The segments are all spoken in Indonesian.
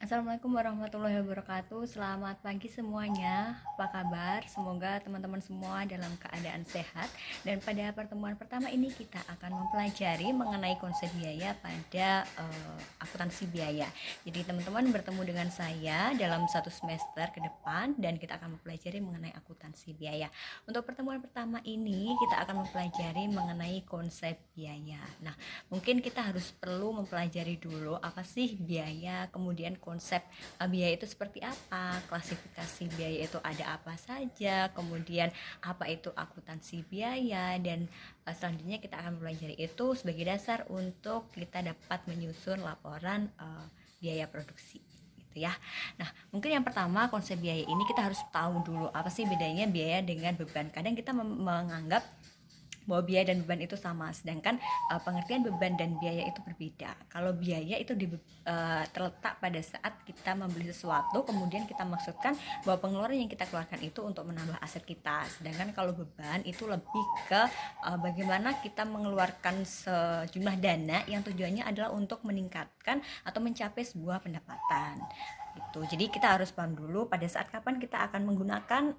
Assalamualaikum warahmatullahi wabarakatuh. Selamat pagi semuanya. Apa kabar? Semoga teman-teman semua dalam keadaan sehat. Dan pada pertemuan pertama ini kita akan mempelajari mengenai konsep biaya pada akuntansi biaya. Jadi teman-teman bertemu dengan saya dalam satu semester ke depan dan kita akan mempelajari mengenai akuntansi biaya. Untuk pertemuan pertama ini kita akan mempelajari mengenai konsep biaya. Nah, mungkin kita harus perlu mempelajari dulu apa sih biaya, kemudian konsep biaya itu seperti apa, klasifikasi biaya itu ada apa saja, kemudian apa itu akuntansi biaya, dan selanjutnya kita akan mempelajari itu sebagai dasar untuk kita dapat menyusun laporan biaya produksi gitu ya. Nah, mungkin yang pertama konsep biaya ini kita harus tahu dulu apa sih bedanya biaya dengan beban. Kadang kita menganggap bahwa biaya dan beban itu sama, sedangkan pengertian beban dan biaya itu berbeda. Kalau biaya itu terletak pada saat kita membeli sesuatu, kemudian kita maksudkan bahwa pengeluaran yang kita keluarkan itu untuk menambah aset kita, sedangkan kalau beban itu lebih ke bagaimana kita mengeluarkan sejumlah dana yang tujuannya adalah untuk meningkatkan atau mencapai sebuah pendapatan gitu. Jadi kita harus paham dulu pada saat kapan kita akan menggunakan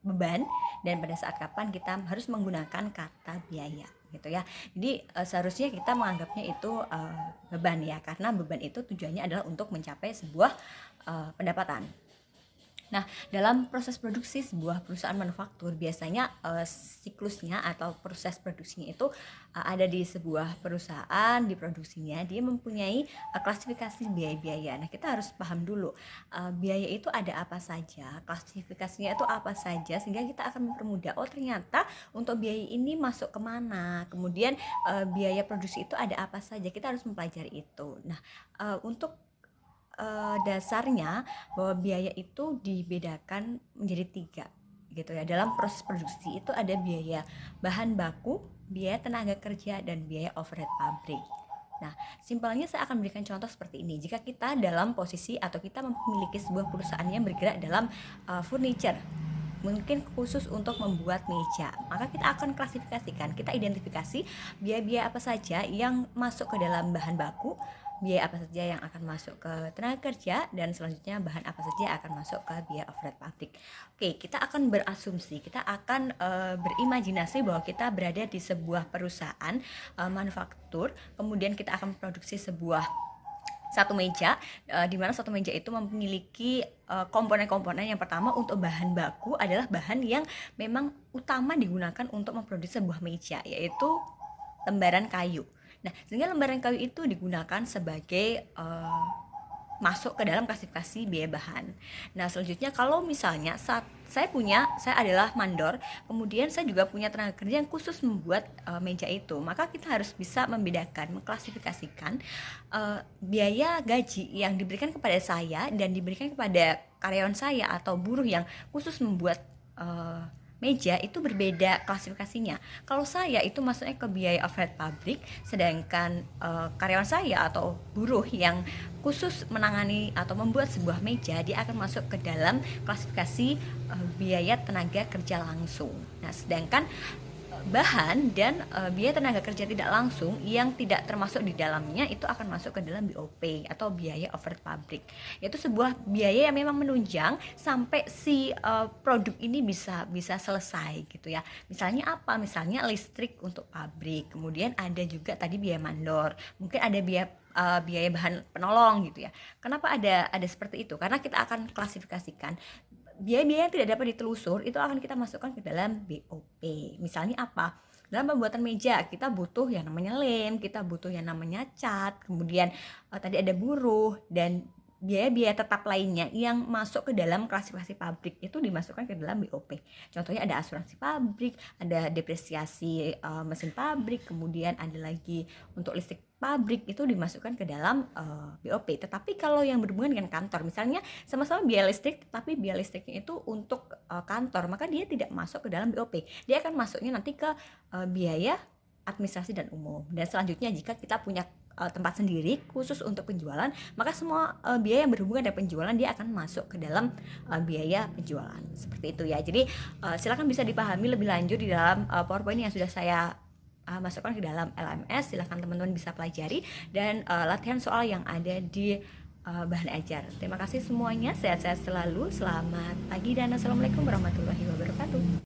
beban dan pada saat kapan kita harus menggunakan kata biaya gitu ya. Jadi seharusnya kita menganggapnya itu beban ya, karena beban itu tujuannya adalah untuk mencapai sebuah pendapatan. Nah, dalam proses produksi sebuah perusahaan manufaktur biasanya siklusnya atau proses produksinya itu ada di sebuah perusahaan, di produksinya dia mempunyai klasifikasi biaya-biaya. Nah, kita harus paham dulu biaya itu ada apa saja, klasifikasinya itu apa saja, sehingga kita akan mempermudah. Oh, ternyata untuk biaya ini masuk kemana, kemudian biaya produksi itu ada apa saja, kita harus mempelajari itu. Nah, untuk dasarnya bahwa biaya itu dibedakan menjadi 3 gitu ya. Dalam proses produksi itu ada biaya bahan baku, biaya tenaga kerja, dan biaya overhead pabrik. Nah, simpelnya saya akan berikan contoh seperti ini. Jika kita dalam posisi atau kita memiliki sebuah perusahaan yang bergerak dalam furniture, mungkin khusus untuk membuat meja, maka kita akan klasifikasikan, kita identifikasi biaya-biaya apa saja yang masuk ke dalam bahan baku, biaya apa saja yang akan masuk ke tenaga kerja, dan selanjutnya bahan apa saja yang akan masuk ke biaya overhead pabrik. Oke, kita akan berasumsi, kita akan berimajinasi bahwa kita berada di sebuah perusahaan manufaktur, kemudian kita akan memproduksi satu meja, di mana satu meja itu memiliki komponen-komponen. Yang pertama, untuk bahan baku adalah bahan yang memang utama digunakan untuk memproduksi sebuah meja, yaitu lembaran kayu. Nah, sehingga lembaran kayu itu digunakan sebagai masuk ke dalam klasifikasi biaya bahan. Nah, selanjutnya kalau misalnya saya adalah mandor, kemudian saya juga punya tenaga kerja yang khusus membuat meja itu, maka kita harus bisa membedakan, mengklasifikasikan biaya gaji yang diberikan kepada saya dan diberikan kepada karyawan saya atau buruh yang khusus membuat meja itu berbeda klasifikasinya. Kalau saya itu masuknya ke biaya overhead pabrik, sedangkan karyawan saya atau buruh yang khusus menangani atau membuat sebuah meja, dia akan masuk ke dalam klasifikasi biaya tenaga kerja langsung. Nah, sedangkan bahan dan biaya tenaga kerja tidak langsung yang tidak termasuk di dalamnya itu akan masuk ke dalam BOP atau biaya overhead pabrik. Itu sebuah biaya yang memang menunjang sampai si produk ini bisa selesai gitu ya. Misalnya apa? Misalnya listrik untuk pabrik. Kemudian ada juga tadi biaya mandor. Mungkin ada biaya bahan penolong gitu ya. Kenapa ada seperti itu? Karena kita akan klasifikasikan biaya-biaya yang tidak dapat ditelusur itu akan kita masukkan ke dalam BOP. Misalnya apa? Dalam pembuatan meja kita butuh yang namanya lem, kita butuh yang namanya cat, kemudian tadi ada buruh, dan biaya-biaya tetap lainnya yang masuk ke dalam klasifikasi pabrik itu dimasukkan ke dalam BOP. Contohnya ada asuransi pabrik, ada depresiasi mesin pabrik, kemudian ada lagi untuk listrik pabrik itu dimasukkan ke dalam BOP. Tetapi kalau yang berhubungan dengan kantor, misalnya sama-sama biaya listrik, tapi biaya listriknya itu untuk kantor, maka dia tidak masuk ke dalam BOP. Dia akan masuknya nanti ke biaya administrasi dan umum. Dan selanjutnya jika kita punya tempat sendiri khusus untuk penjualan, maka semua biaya yang berhubungan dengan penjualan dia akan masuk ke dalam biaya penjualan. Seperti itu ya. Jadi silakan bisa dipahami lebih lanjut di dalam PowerPoint yang sudah saya masukkan ke dalam LMS. Silakan teman-teman bisa pelajari, dan latihan soal yang ada di bahan ajar. Terima kasih semuanya, sehat-sehat selalu, selamat pagi dan assalamualaikum warahmatullahi wabarakatuh.